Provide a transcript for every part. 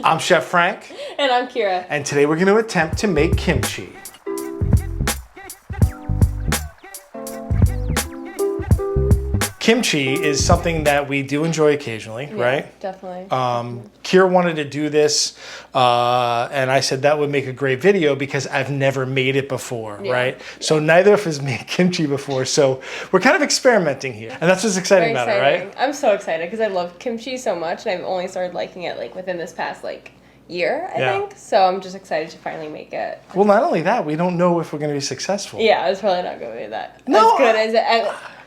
I'm Chef Frank. And I'm Kyra. And today we're going to attempt to make kimchi. Kimchi is something that we do enjoy occasionally, right? Definitely. Kyra wanted to do this, and I said that would make a great video because I've never made it before, right? Yeah. So neither of us made kimchi before, so we're kind of experimenting here. And that's what's exciting about it, right? I'm so excited because I love kimchi so much, and I've only started liking it like within this past year, I think. So I'm just excited to finally make it. Well, not only that, we don't know if we're going to be successful. Yeah, it's probably not going to be that as good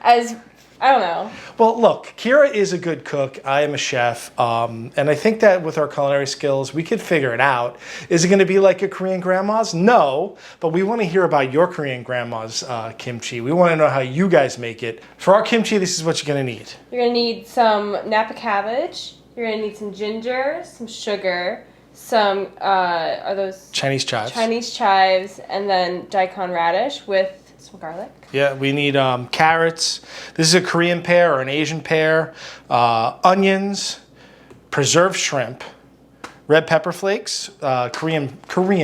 as I don't know. Well, look, Kyra is a good cook. I am a chef. And I think that with our culinary skills, we could figure it out. Is it going to be like your Korean grandma's? No, but we want to hear about your Korean grandma's kimchi. We want to know how you guys make it. For our kimchi, this is what you're going to need. You're going to need some Napa cabbage. You're going to need some ginger, some sugar, some, are those? Chinese chives. Chinese chives, and then diakon radish with some garlic. Yeah, we need carrots. This is a Korean pear or an Asian pear. Onions, preserved shrimp, red pepper flakes, Korean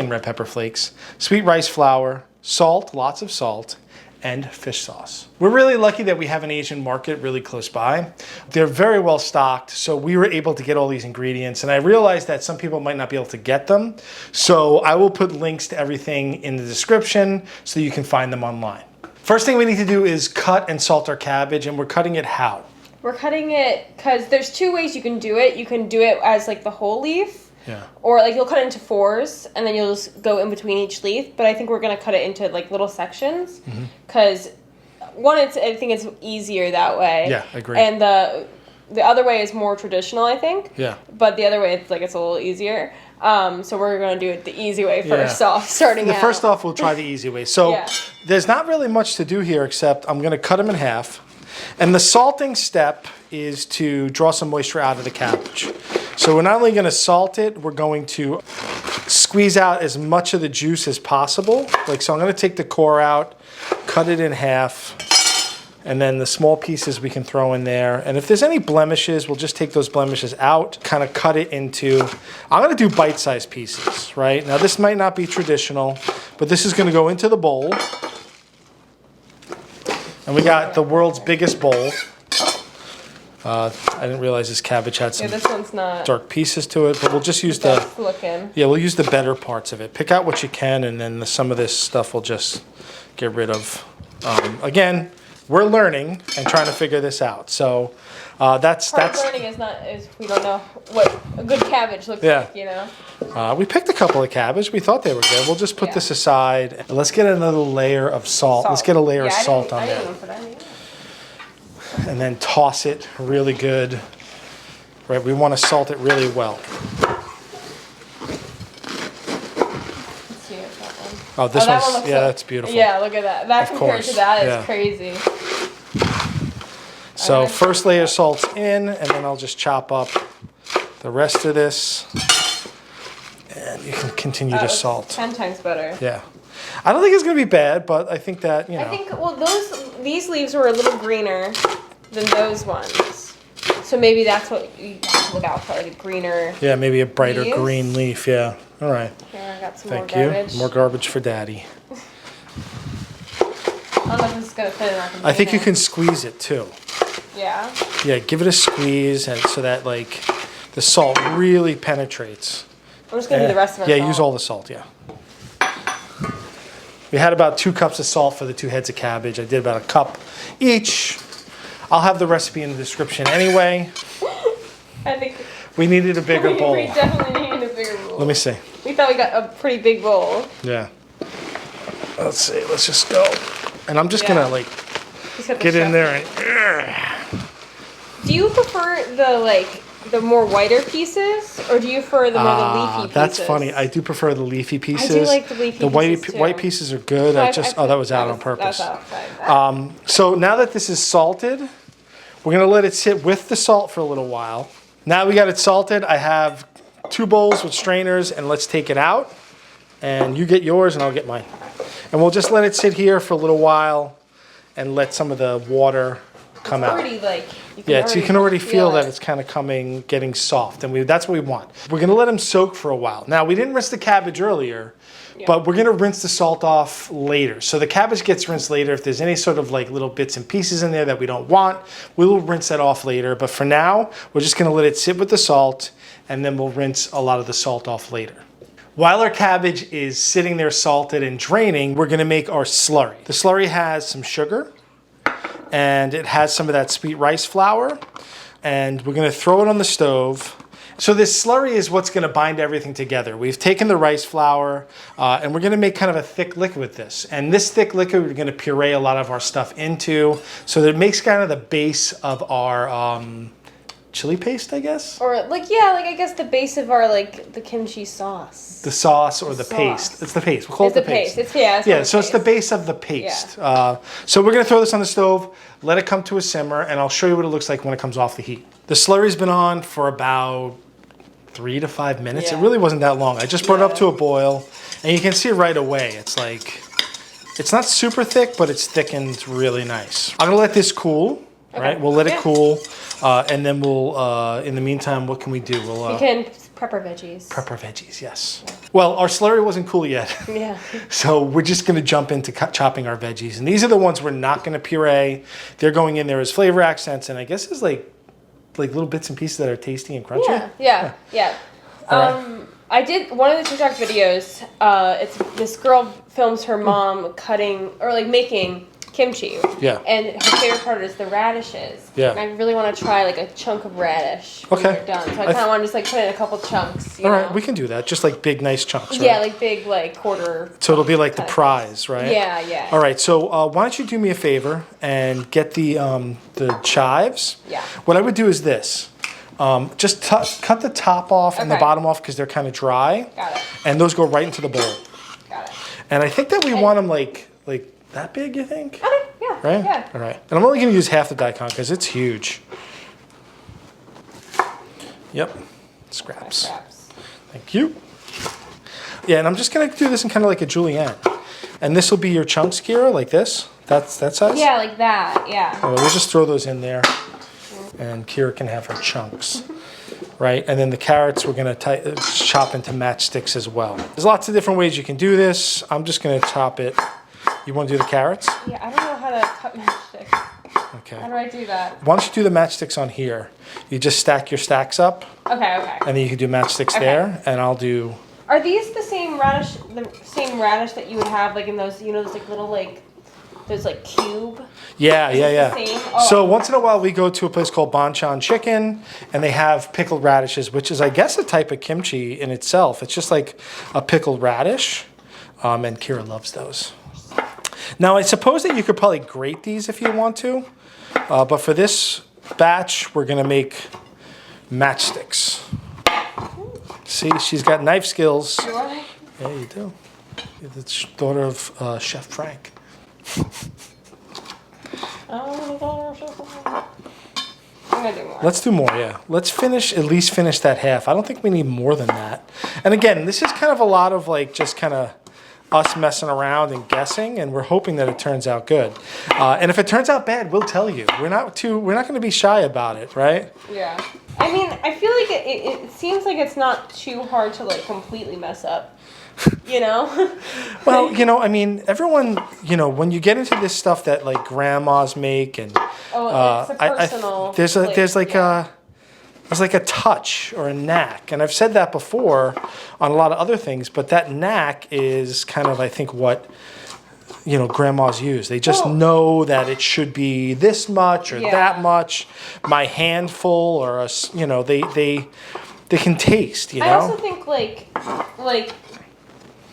red pepper flakes, sweet rice flour, salt, lots of salt, and fish sauce. We're really lucky that we have an Asian market really close by. They're very well stocked, so we were able to get all these ingredients, and I realized that some people might not be able to get them, so I will put links to everything in the description so you can find them online. First thing we need to do is cut and salt our cabbage, and we're cutting it how? We're cutting it because there's two ways you can do it. You can do it as the whole leaf. Yeah. Or you'll cut it into fours and then you'll just go in between each leaf. But I think we're gonna cut it into little sections because I think it's easier that way. Yeah, I agree. And the other way is more traditional, I think. Yeah. But the other way it's a little easier. So we're gonna do it the easy way first off, starting out. First off, we'll try the easy way. So there's not really much to do here except I'm gonna cut them in half. And the salting step is to draw some moisture out of the cabbage. So we're not only going to salt it, we're going to squeeze out as much of the juice as possible. So I'm going to take the core out, cut it in half, and then the small pieces we can throw in there. And if there's any blemishes, we'll just take those blemishes out, kind of cut it into, I'm going to do bite-sized pieces, right? Now this might not be traditional, but this is going to go into the bowl. And we got the world's biggest bowl. I didn't realize this cabbage had some this one's not dark pieces to it, but we'll just use we'll use the better parts of it. Pick out what you can, and then some of this stuff we'll just get rid of. Again, we're learning and trying to figure this out. So that's learning is we don't know what a good cabbage looks like, you know. We picked a couple of cabbage. We thought they were good. We'll just put this aside. And let's get another layer of salt. Let's get a layer of salt on there. And then toss it really good. Right, we want to salt it really well. Let's see if that one. Oh, this one's, that's beautiful. Yeah, look at that. That compared to that is crazy. So first layer of salt's in, and then I'll just chop up the rest of this. And you can continue to salt. 10 times better. Yeah. I don't think it's going to be bad, but I think that, you know. I think, these leaves were a little greener than those ones. So maybe that's what you have to look out for, greener. Yeah, maybe a brighter green leaf, yeah. All right. Here, I got some Thank more garbage. you. More garbage for Daddy. I don't know if this is going to fit in our container. I think you can squeeze it, too. Yeah? Yeah, give it a squeeze and so that, the salt really penetrates. I'm just going to do the rest of it. Yeah, use all the salt, yeah. We had about 2 cups of salt for the 2 heads of cabbage. I did about a cup each. I'll have the recipe in the description anyway. I think we needed a bigger bowl. We definitely needed a bigger bowl. Let me see. We thought we got a pretty big bowl. Yeah. Let's see. Let's just go. And I'm just gonna get in there and. Do you prefer the more whiter pieces, or do you prefer the more the leafy pieces? That's funny. I do prefer the leafy pieces. I do like the leafy pieces too. White pieces are good. That was out on purpose. So now that this is salted, we're gonna let it sit with the salt for a little while. Now we got it salted. I have 2 bowls with strainers, and let's take it out. And you get yours, and I'll get mine. And we'll just let it sit here for a little while, and let some of the water come out. Already like You can already feel that it's kind of getting soft, and that's what we want. We're gonna let them soak for a while. Now, we didn't rinse the cabbage earlier, but we're gonna rinse the salt off later. So the cabbage gets rinsed later. If there's any sort of like little bits and pieces in there that we don't want, we will rinse that off later. But for now, we're just gonna let it sit with the salt, and then we'll rinse a lot of the salt off later. While our cabbage is sitting there salted and draining, we're gonna make our slurry. The slurry has some sugar, and it has some of that sweet rice flour, and we're gonna throw it on the stove. So this slurry is what's gonna bind everything together. We've taken the rice flour, and we're gonna make kind of a thick liquid with this. And this thick liquid, we're gonna puree a lot of our stuff into, so that it makes kind of the base of our chili paste, I guess? Or I guess the base of our the kimchi sauce. The sauce or the paste. It's the paste. We'll call it the paste. It's the base of the paste. Yeah. So we're gonna throw this on the stove, let it come to a simmer, and I'll show you what it looks like when it comes off the heat. The slurry's been on for about 3 to 5 minutes. It really wasn't that long. I just brought it up to a boil, and you can see right away, it's not super thick, but it's thickened really nice. I'm gonna let this cool. Right, we'll let it cool, and then we'll. In the meantime, what can we do? We can prep our veggies. Prep our veggies, yes. Yeah. Well, our slurry wasn't cool yet. Yeah. So we're just going to jump into chopping our veggies, and these are the ones we're not going to puree. They're going in there as flavor accents, and I guess it's like little bits and pieces that are tasty and crunchy. Yeah. I did one of the TikTok videos. It's this girl films her mom cutting or making kimchi. Yeah. And her favorite part is the radishes. Yeah. And I really want to try a chunk of radish when they're done. So I kind of want to just put in a couple chunks. All right, we can do that. Just big, nice chunks, right? Yeah, big quarter. So it'll be like the prize, right? Yeah. All right, so why don't you do me a favor and get the chives? Yeah. What I would do is this. Just cut the top off and the bottom off because they're kind of dry. Got it. And those go right into the bowl. Got it. And I think that we want them like that big, you think? Okay, yeah. Right? Yeah. All right. And I'm only going to use half the daikon because it's huge. Yep. Scraps. Thank you. Yeah, and I'm just going to do this in kind of like a julienne. And this will be your chunks, Kyra, like this? That's that size? Yeah, like that, yeah. All right, we'll just throw those in there. And Kyra can have her chunks. Right? And then the carrots we're going to chop into matchsticks as well. There's lots of different ways you can do this. I'm just going to chop it. You want to do the carrots? Yeah, I don't know how to cut matchsticks. Okay. How do I do that? Why don't you do the matchsticks on here? You just stack your stacks up. Okay. And then you can do matchsticks there, and I'll do... Are these the same radish that you would have in those, those little those cube? Yeah. The same? Oh. So once in a while we go to a place called Banchan Chicken, and they have pickled radishes, which is, I guess, a type of kimchi in itself. It's just like a pickled radish, and Kyra loves those. Now, I suppose that you could probably grate these if you want to, but for this batch, we're going to make matchsticks. See, she's got knife skills. Do I? Yeah, you do. You're the daughter of Chef Frank. I'm going to do more. Let's do more, yeah. Let's at least finish that half. I don't think we need more than that. And again, this is kind of a lot of just kind of us messing around and guessing, and we're hoping that it turns out good. And if it turns out bad, we'll tell you. We're not going to be shy about it, right? Yeah. I mean, I feel like it seems like it's not too hard to completely mess up. Well, I mean, everyone, when you get into this stuff that grandmas make, and it's a personal. There's like a touch or a knack, and I've said that before on a lot of other things, but that knack is kind of, I think, what grandmas use. They just know that it should be this much or that much, my handful, or they can taste. I also think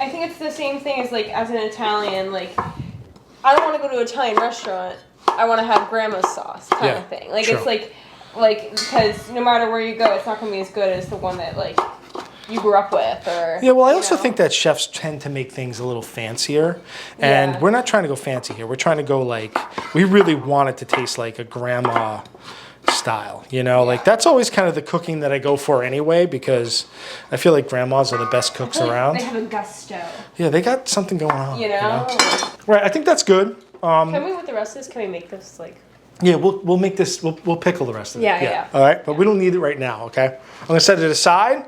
I think it's the same thing as as an Italian. I don't want to go to an Italian restaurant. I want to have grandma's sauce kind of thing. True. It's because no matter where you go, it's not going to be as good as the one that you grew up with. Or yeah, well, I also think that chefs tend to make things a little fancier, and we're not trying to go fancy here. We're trying to go we really want it to taste like a grandma style, that's always kind of the cooking that I go for anyway, because I feel like grandmas are the best cooks around. They have a gusto. Yeah, they got something going on. You know? Right, I think that's good. Can we, with the rest of this, can we make this Yeah, we'll make this. We'll pickle the rest of it. Yeah. All right, but we don't need it right now. Okay. I'm gonna set it aside.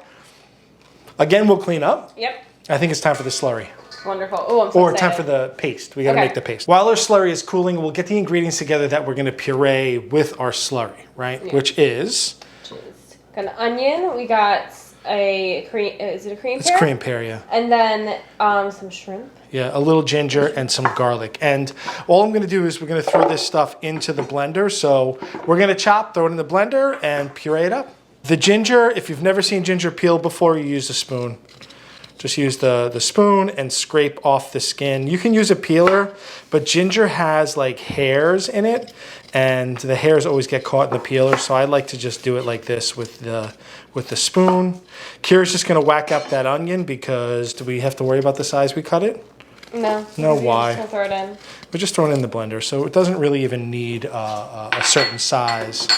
Again, we'll clean up. Yep. I think it's time for the slurry. Wonderful. Oh, I'm so Or excited. time for the paste. We gotta Okay. make the paste. While our slurry is cooling, we'll get the ingredients together that we're gonna puree with our slurry, right? Yeah. Which is Got an onion. We got a cream. Is it a cream pear? it's cream pear, yeah. And then some shrimp. Yeah, a little ginger and some garlic. And all I'm gonna do is we're gonna throw this stuff into the blender. So we're gonna chop, throw it in the blender, and puree it up. The ginger, if you've never seen ginger peel before, you use a spoon. Just use the spoon and scrape off the skin. You can use a peeler, but ginger has like hairs in it, and the hairs always get caught in the peeler. So I like to just do it like this with the spoon. Kyra's just gonna whack up that onion because do we have to worry about the size we cut it? No. No, We're why? just gonna throw it in. We're just throwing it in the blender, so it doesn't really even need a certain size.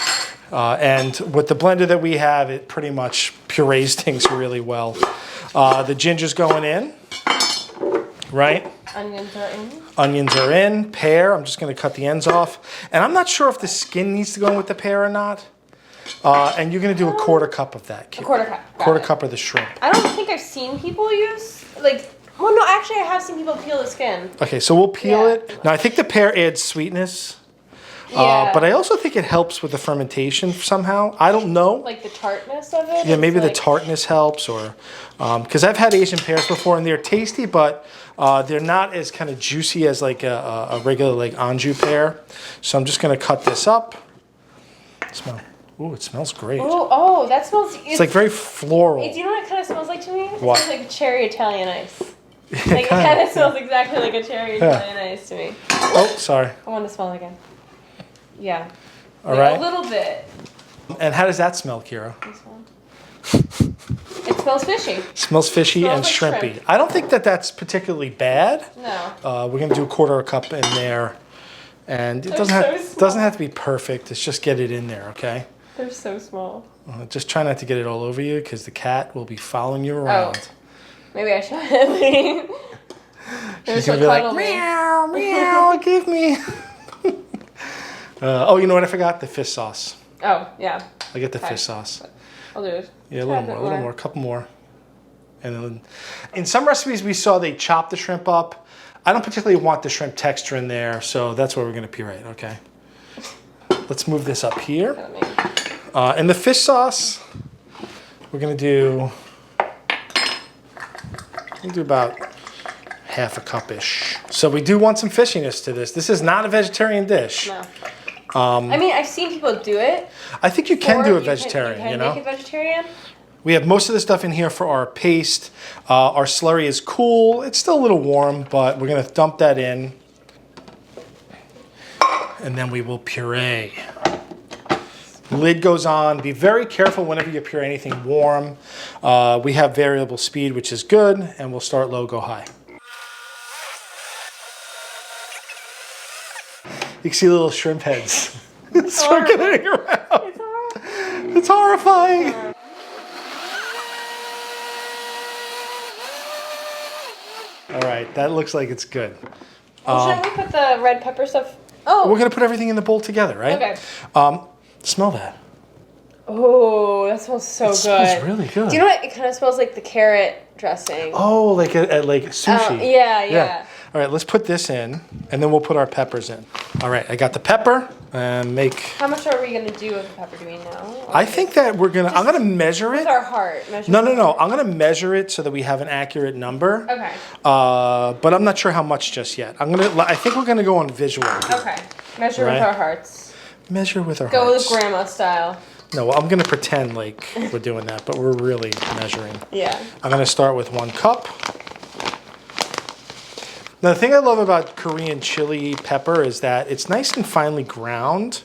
And with the blender that we have, it pretty much purees things really well. The ginger's going in, right? Onions are in. Onions are in. Pear, I'm just going to cut the ends off. And I'm not sure if the skin needs to go in with the pear or not. And you're going to do a quarter cup of that. A quarter cup. Got Quarter it. cup of the shrimp. I don't think I've seen people use well, no, actually, I have seen people peel the skin. Okay, so we'll peel Yeah. it. Now, I think the pear adds sweetness. Yeah. But I also think it helps with the fermentation somehow. I don't know. Like the tartness of it. Yeah, it's maybe the like- tartness helps, or because I've had Asian pears before and they're tasty, but they're not as kind of juicy as like a regular like anjou pear. So I'm just gonna cut this up. Smell. Ooh, it smells great. Oh, that smells. It's like very floral. Do you know what it kind of smells like to me? It What? smells like cherry Italian ice. Like it kind of smells exactly like a cherry Italian ice to me. Oh, sorry. I want to smell it again. Yeah. All Like, right. A little bit. And how does that smell, Kyra? This one. It smells fishy. Smells fishy Smells and like shrimpy. shrimp. I don't think that that's particularly bad. No. We're gonna do a quarter of a cup in there, and it They're doesn't so have small. doesn't have to be perfect. It's just get it in there, okay? They're so small. Just try not to get it all over you because the cat will be following you around. Maybe I should. She's gonna be like, meow, meow, give me. Oh, you know what I forgot? The fish sauce. Oh, yeah. I get the Okay. fish sauce. I'll do it. Yeah, a little more, a couple more. And then, in some recipes we saw they chop the shrimp up. I don't particularly want the shrimp texture in there, so that's what we're gonna puree it, okay? Let's move this up here. And the fish sauce, we're gonna do about half a cup-ish. So we do want some fishiness to this. This is not a vegetarian dish. No. I mean, I've seen people do it. I think you can do a You vegetarian, can you know? make it vegetarian. We have most of the stuff in here for our paste. Our slurry is cool. It's still a little warm, but we're gonna dump that in. And then we will puree. Lid goes on. Be very careful whenever you puree anything warm. We have variable speed, which is good, and we'll start low, go high. You can see little shrimp heads circulating around. It's horrible. It's horrifying. All right, that looks like it's good. Shouldn't we put the red pepper stuff? Oh. We're gonna put everything in the bowl together, right? Okay. Smell that. Oh, that smells so It good. smells really good. Do you know what? It kind of smells like the carrot dressing. Oh, like like sushi. Yeah. All right, let's put this in, and then we'll put our peppers in. All right, I got the pepper, and make. How much are we gonna do of the pepper? Do we know? I think that we're gonna. I'm gonna measure it. With our heart. Measure No. with our I'm gonna measure it so that we have an accurate number. heart. Okay. But I'm not sure how much just yet. I think we're gonna go on visual. Okay. Measure Right. with our hearts. Measure with our Go hearts. with grandma style. No, I'm gonna pretend like we're doing that, but we're really measuring. Yeah. I'm gonna start with 1 cup. Now, the thing I love about Korean chili pepper is that it's nice and finely ground.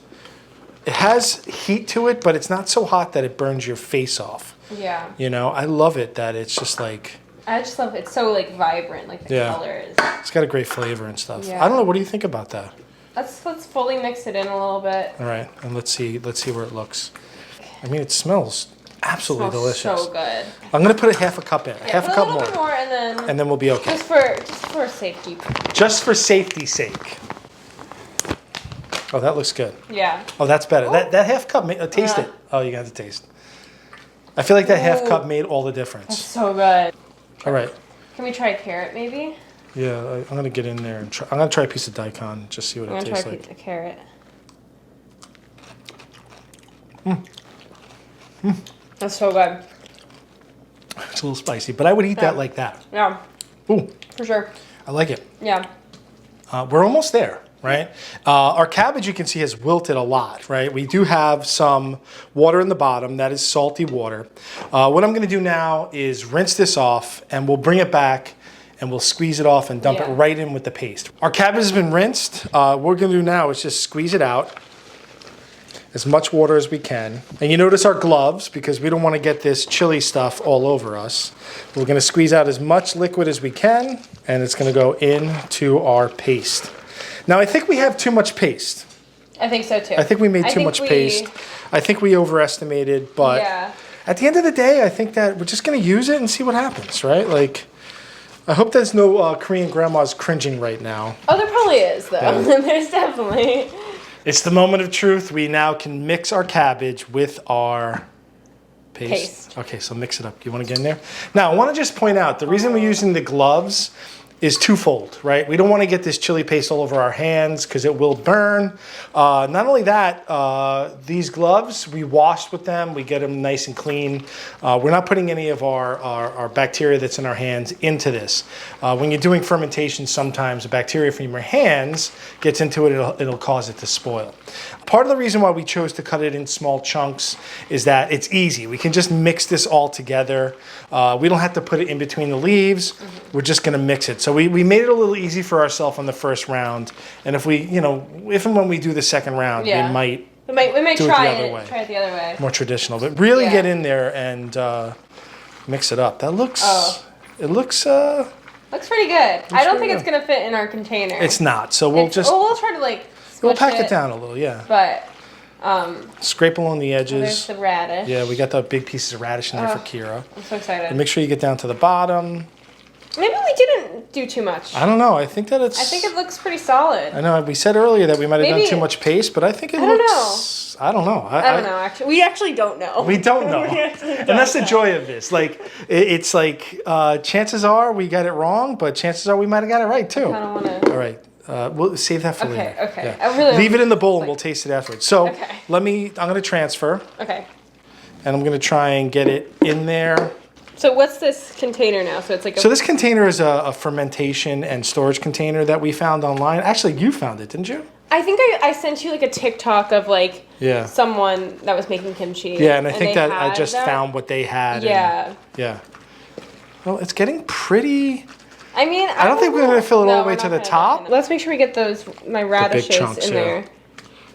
It has heat to it, but it's not so hot that it burns your face off. Yeah. You know, I love it that it's just like, I just love it's so like vibrant, like the Yeah. color is. it's got a great flavor and stuff. Yeah. I don't know, what do you think about that? Let's fully mix it in a little bit. All right, and let's see where it looks. I mean, it smells absolutely Smells delicious. so good. I'm gonna put a half a cup in, Yeah, half a put cup little bit more, more, and and then we'll be okay. just for safety. Just for safety's sake. Oh, that looks good. Yeah. Oh, that's better. That half cup, taste it. Oh, you got to taste. I feel like that half cup made all the difference. That's so good. All right. Can we try a carrot maybe? Yeah, I'm going to get in there and try. I'm going to try a piece of daikon, just see what it tastes like. I'm going to try a carrot. That's so good. It's a little spicy, but I would eat that like that. Yeah. Ooh. For sure. I like it. Yeah. We're almost there, right? Our cabbage, you can see, has wilted a lot, right? We do have some water in the bottom. That is salty water. What I'm going to do now is rinse this off, and we'll bring it back, and we'll squeeze it off and dump it right in with the paste. Our cabbage has been rinsed. What we're going to do now is just squeeze it out. As much water as we can. And you notice our gloves, because we don't want to get this chili stuff all over us. We're going to squeeze out as much liquid as we can, and it's going to go into our paste. Now, I think we have too much paste. I think so too. I think we made too much paste. I think we overestimated, but at the end of the day, I think that we're just going to use it and see what happens, right? Like, I hope there's no Korean grandmas cringing right now. Oh, there probably is, though. Yeah. There's definitely. It's the moment of truth. We now can mix our cabbage with our paste. Okay, so mix it up. You want to get in there? Now, I want to just point out, the reason we're using the gloves is twofold, right? We don't want to get this chili paste all over our hands because it will burn. Not only that, these gloves, we washed with them. We get them nice and clean. We're not putting any of our bacteria that's in our hands into this. When you're doing fermentation, sometimes the bacteria from your hands gets into it, it'll cause it to spoil. Part of the reason why we chose to cut it in small chunks is that it's easy. We can just mix this all together. We don't have to put it in between the leaves. We're just gonna mix it. So we made it a little easy for ourselves on the first round. And if we, if and when we do the second round, we might try it the other way. More traditional, but really get in there and mix it up. That looks, it looks pretty good. I don't think it's gonna fit in our container. It's not, so we'll try to we'll pack it down a little, But scrape along the edges. There's the radish. Yeah, we got the big pieces of radish in there for Kyra. I'm so excited. And make sure you get down to the bottom. Maybe we didn't do too much. I don't know. I think it looks pretty solid. I know. We said earlier that we might have done too much paste, but I think it looks. I don't know. I don't know. Actually, we actually don't know. We don't know. And that's the joy of this. Like, it's like chances are we got it wrong, but chances are we might have got it right too. I don't want to. All right. We'll save that for later. Okay. Yeah. I really leave it in the bowl and we'll taste it afterwards. So I'm going to transfer. Okay. And I'm going to try and get it in there. So what's this container now? So it's like. So this container is a fermentation and storage container that we found online. Actually, you found it, didn't you? I think I sent you like a TikTok of someone that was making kimchi. Yeah, and I think that I just found what they had. Yeah. Yeah. Well, it's getting pretty. I mean, I don't think we're going to fill it all the way to the top. Let's make sure we get my radishes in there.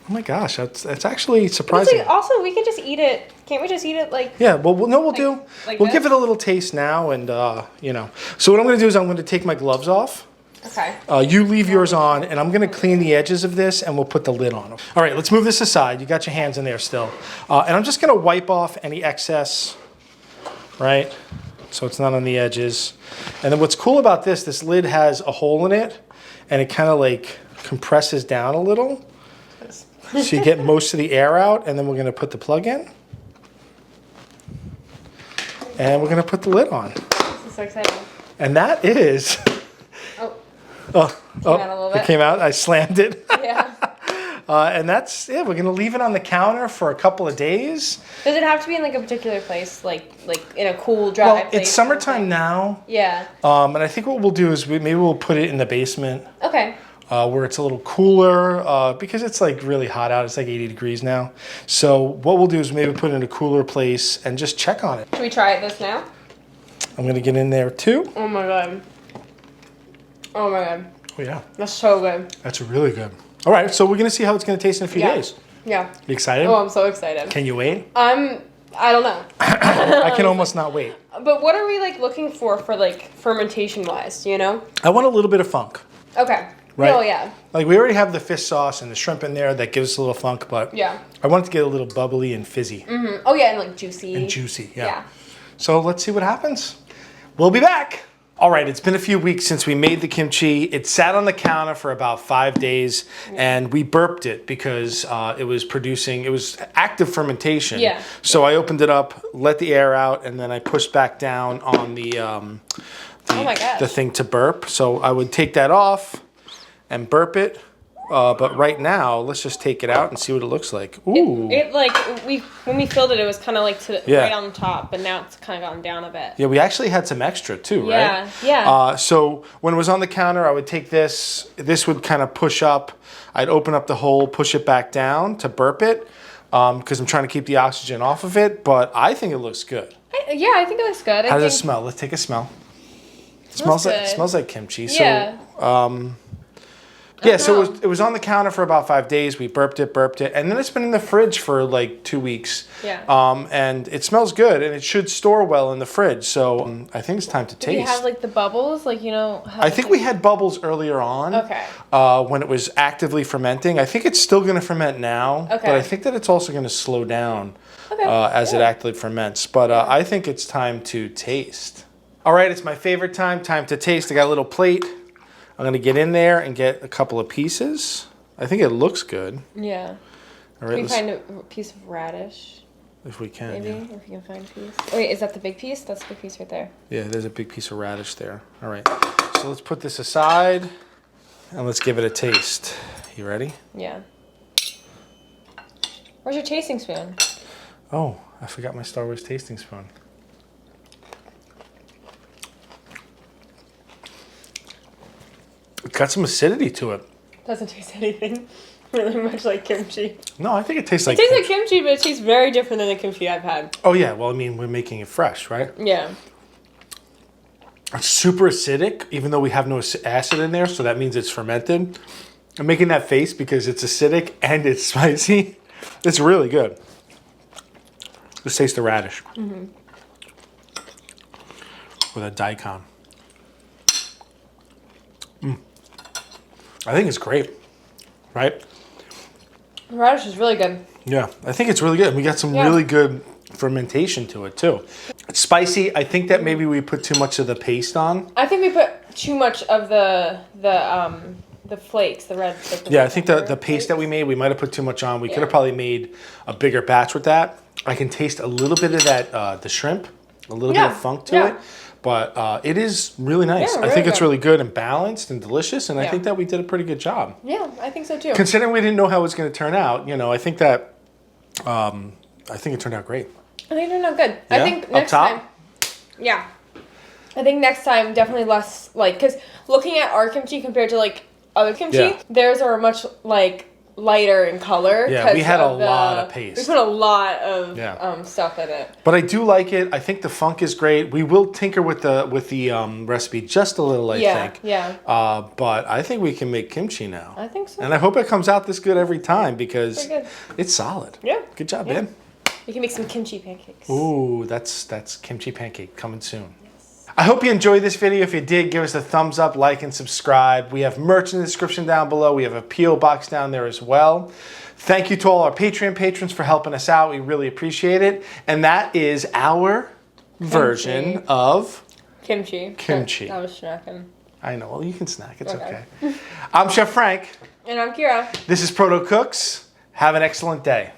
Oh my gosh, that's actually surprising. Also, we can just eat it. Can't we just eat it like? Yeah, well, we'll give it a little taste now, and So what I'm going to do is I'm going to take my gloves off. Okay. You leave yours on, and I'm going to clean the edges of this, and we'll put the lid on. All right, let's move this aside. You got your hands in there still, and I'm just going to wipe off any excess, right? So it's not on the edges. And then what's cool about this lid has a hole in it, and it kind of like compresses down a little. So you get most of the air out, and then we're going to put the plug in. And we're going to put the lid on. This is so exciting. And that is... It came out. I slammed it. Yeah. And that's it. We're going to leave it on the counter for a couple of days. Does it have to be in like a particular place, like in a cool, dry place? Well, it's summertime now. Yeah. And I think what we'll do is maybe we'll put it in the basement. Okay. Where it's a little cooler because it's like really hot out. It's like 80 degrees now. So what we'll do is maybe put it in a cooler place and just check on it. Should we try this now? I'm going to get in there too. Oh my God. Oh my God. Oh yeah. That's so good. That's really good. All right, so we're going to see how it's going to taste in a few days. Yeah. You excited? Oh, I'm so excited. Can you wait? I don't know. I can almost not wait. But what are we looking for fermentation wise, I want a little bit of funk. Okay. Right? Oh, yeah. Like we already have the fish sauce and the shrimp in there that gives us a little funk, but I want it to get a little bubbly and fizzy. Mm-hmm. Oh, yeah, and juicy. And juicy, yeah. So let's see what happens. We'll be back. All right, it's been a few weeks since we made the kimchi. It sat on the counter for about 5 days, and we burped it because it was active fermentation. Yeah. So I opened it up, let the air out, and then I pushed back down on the Oh my gosh. the thing to burp. So I would take that off and burp it. But right now, let's just take it out and see what it looks like. Ooh. It like when we filled it, it was kind of like Yeah. right on top, but now it's kind of gone down a bit. Yeah, we actually had some extra too, right? Yeah, yeah. So when it was on the counter, I would take this. This would kind of push up. I'd open up the hole, push it back down to burp it, because I'm trying to keep the oxygen off of it. But I think it looks good. I think it looks good. How does it smell? Let's take a smell. It smells like kimchi. Yeah. So it was on the counter for about 5 days. We burped it, and then it's been in the fridge for like 2 weeks. Yeah. And it smells good, and it should store well in the fridge. So I think it's time to taste. Do you have like the bubbles, like how I think we had bubbles earlier on. Okay. When it was actively fermenting. I think it's still going to ferment now. Okay. But I think that it's also going to slow down as it actively ferments. But I think it's time to taste. All right, it's my favorite time to taste. I got a little plate. I'm going to get in there and get a couple of pieces. I think it looks good. Yeah. All right, Can we find a piece of radish? If we can, Maybe, yeah. if we can find a piece. Oh, wait, is that the big piece? That's the big piece right there. Yeah, there's a big piece of radish there. All right, so let's put this aside and let's give it a taste. You ready? Yeah. Where's your tasting spoon? Oh, I forgot my Star Wars tasting spoon. It got some acidity to it. Doesn't taste anything really much like kimchi. No, I think it tastes like It tastes like kimchi, but it tastes very different than the kimchi I've had. Oh yeah, well I mean we're making it fresh, right? Yeah. It's super acidic, even though we have no acid in there, so that means it's fermented. I'm making that face because it's acidic and it's spicy. It's really good. Let's taste the radish. Mm-hmm. With a daikon. I think it's great, right? The radish is really good. Yeah, I think it's really good. We got some really good fermentation to it too. It's spicy. I think that maybe we put too much of the paste on. I think we put too much of the flakes, the red. Yeah, I think the paste that we made, we might have put too much on. We could have probably made a bigger batch with that. I can taste a little bit of that, the shrimp, a little bit of funk to it. But it is really nice. Yeah, I think really it's good. really good and balanced and delicious, and I think that we did a pretty good job. Yeah, I think so too. Considering we didn't know how it was going to turn out, I think that I think it turned out great. I think it turned out good. Yeah? I think next time. Yeah. I think next time definitely less because looking at our kimchi compared to like other kimchi, theirs are much like lighter in color. Yeah, we had a lot of paste. We put a lot of stuff in it. But I do like it. I think the funk is great. We will tinker with the recipe just a little, I think. Yeah. But I think we can make kimchi now. I think so. And I hope it comes out this good every time because it's solid. Yeah. Good job, babe. You can make some kimchi pancakes. Ooh, that's kimchi pancake coming soon. I hope you enjoyed this video. If you did, give us a thumbs up, like, and subscribe. We have merch in the description down below. We have a P.O. box down there as well. Thank you to all our Patreon patrons for helping us out. We really appreciate it. And that is our version of kimchi. Kimchi. I was snacking. I know. Well, you can snack. It's okay. I'm Chef Frank. And I'm Kyra. This is Protocooks. Have an excellent day.